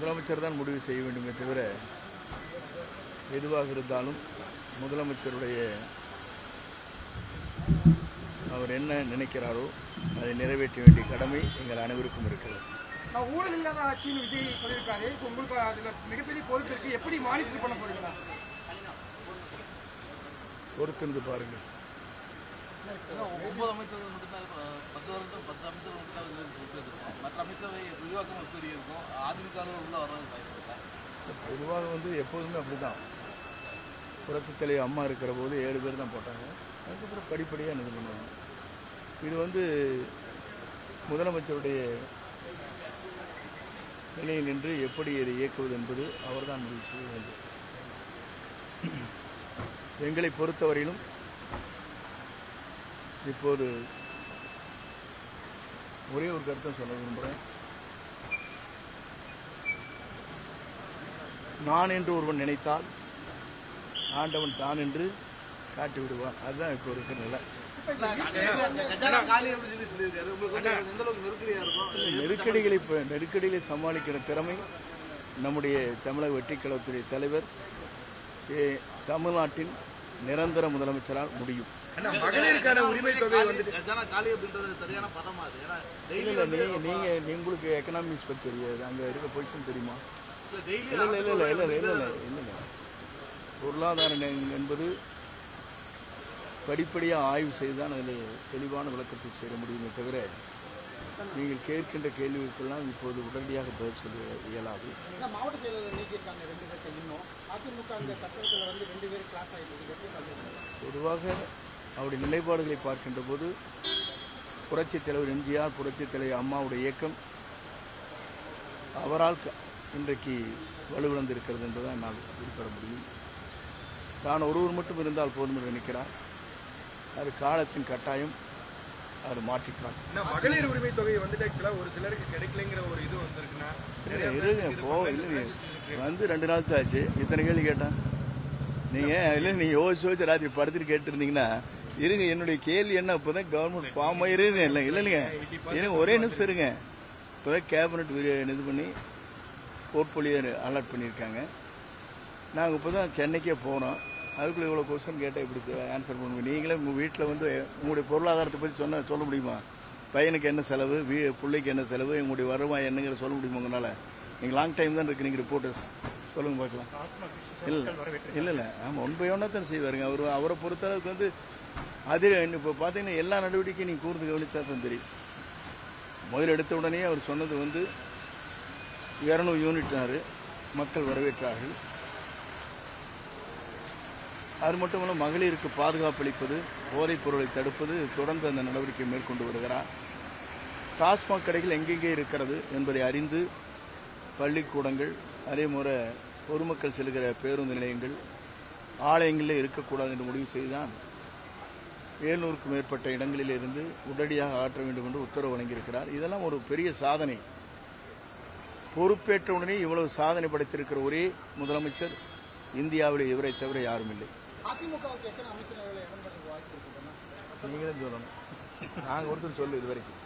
முதலமைச்சர் தான் முடிவு செய்ய வேண்டுமே தவிர எதுவாக இருந்தாலும் முதலமைச்சருடைய அவர் என்ன நினைக்கிறாரோ அதை நிறைவேற்ற வேண்டிய கடமை எங்கள் அனைவருக்கும் இருக்கிறது. ஊழல் இல்லாத ஆட்சின்னு விஜய் சொல்லியிருக்காரு. உங்களுக்கு அதுல மிகப்பெரிய பொறுப்பு இருக்கு. எப்படி மானிட்டர் பண்ண போறீங்களா? பொறுத்திருந்து பாருங்கள். 9 அமைச்சர்கள் மட்டும்தான் 10 வருஷம் 10 அமைச்சர்கள் மட்டும்தான் மற்ற அமைச்சரவை விரிவாக்கம் எப்படி இருக்கும்? அதிமுக உள்ள வர்றது பொதுவாக எப்போதுமே அப்படிதான். புரட்சித் தலைவர் அம்மா இருக்கிற போது 7 பேர் தான் போட்டாங்க. அதுக்கப்புறம் படிப்படியாக இது பண்ணுவாங்க. இது முதலமைச்சருடைய நிலையில் நின்று எப்படி இதை இயக்குவது என்பது அவர்தான் முடிவு செய்ய வேண்டும். எங்களை பொறுத்தவரையிலும் இப்போது ஒரே ஒரு கருத்தை சொல்ல விரும்புகிறேன். நான் என்று ஒருவன் நினைத்தால் ஆண்டவன் தான் என்று காட்டி விடுவான். அதுதான் இப்போ இருக்கிற நிலை. நெருக்கடிகளை சமாளிக்கிற திறமை நம்முடைய தமிழக வெற்றிக்கழகத்துடைய தலைவர் தமிழ்நாட்டின் நிரந்தர முதலமைச்சரால் முடியும். மகளிருக்கான உரிமை தொகை உங்களுக்கு எக்கனாமிக்ஸ் பற்றி தெரியாது, அங்க இருக்க பொசிஷன் தெரியுமா? இல்ல பொருளாதாரம் என்பது படிப்படியாக ஆய்வு செய்துதான் அதில் தெளிவான விளக்கத்தை செய்ய முடியுமே தவிர நீங்கள் கேட்கின்ற கேள்விகளுக்கெல்லாம் இப்போது உடனடியாக பதில் சொல்ல இயலாது. மாவட்ட செயலாளர் நீக்கியிருக்காங்க 2 பேருக்கு. இன்னும் அதிமுக அந்த சட்டத்தில் 2 பேர் கிளாஸ் ஆகிட்டு பொதுவாக அவருடைய நிலைப்பாடுகளை பார்க்கின்ற போது புரட்சித் தலைவர் எம்ஜிஆர், புரட்சித் தலைவர் அம்மாவுடைய இயக்கம் அவரால் இன்றைக்கு வலுவிழந்திருக்கிறது என்பதை நான் குறிப்பிட முடியும். தான் ஒருவர் மட்டும் இருந்தால் போதும் என்று நினைக்கிறார். அது காலத்தின் கட்டாயம், அது மாற்றிக்கலாம். மகளிர் உரிமை தொகை ஒரு சிலருக்கு கிடைக்கலங்கிற ஒரு இது வந்திருக்குன்னா 2 நாள் ஆச்சு. இத்தனை கேள்வி கேட்டான் நீங்க யோசிச்சு ராத்திரி படுத்துட்டு கேட்டுருந்தீங்கன்னா இருங்க. என்னுடைய கேள்வி என்ன, இப்பதான் கவர்மெண்ட் ஃபார்ம் ஆயிருங்க. இல்லைங்க ஒரே நிமிஷம் இருங்க. இப்பதான் கேபினட் இது பண்ணி போர்ட்போலியோ அலாட் பண்ணியிருக்காங்க. நாங்கள் இப்போதான் சென்னைக்கே போகிறோம். அதுக்குள்ள இவ்வளோ கொஸ்டின் கேட்டால் இப்படி ஆன்சர் பண்ணுவீங்க? நீங்களே உங்கள் வீட்டில் உங்களுடைய பொருளாதாரத்தை பற்றி சொல்ல முடியுமா? பையனுக்கு என்ன செலவு, பிள்ளைக்கு என்ன செலவு, உங்களுடைய வருவாய் என்னங்கிற சொல்ல முடியுமா உங்களால்? நீங்கள் லாங் டைம் தான் இருக்கு நீங்கள் ரிப்போர்ட்டர்ஸ், சொல்லுங்க பார்க்கலாம். இல்லை ஆமாம், 1 by 1 தான் செய்வாருங்க. அவரை பொறுத்தளவுக்கு அது இப்போ பார்த்தீங்கன்னா எல்லா நடவடிக்கையும் நீங்கள் கூர்ந்து கவனித்தா தான் தெரியும். முதல் எடுத்த உடனே அவர் சொன்னது 200 யூனிட்னாரு, மக்கள் வரவேற்றார்கள். அது மட்டுமல்ல, மகளிருக்கு பாதுகாப்பு அளிப்பது, போதைப் பொருளை தடுப்பது, தொடர்ந்து அந்த நடவடிக்கை மேற்கொண்டு வருகிறார். டாஸ்மாக் கடைகள் எங்கெங்கே இருக்கிறது என்பதை அறிந்து பள்ளிக்கூடங்கள், அதே முறை பொதுமக்கள் செல்கிற பேருந்து நிலையங்கள், ஆலயங்களில் இருக்கக்கூடாது என்று முடிவு செய்துதான் 700க்கும் மேற்பட்ட இடங்களில் இருந்து உடனடியாக ஆற்ற வேண்டும் என்று உத்தரவு வழங்கியிருக்கிறார். இதெல்லாம் ஒரு பெரிய சாதனை. பொறுப்பேற்றவுடனே இவ்வளவு சாதனை படைத்திருக்கிற ஒரே முதலமைச்சர் இந்தியாவில் இவரை தவிர யாரும் இல்லை. நீங்களும் சொல்லணும். நாங்கள் ஒருத்தர் சொல்லு இது வரைக்கும்.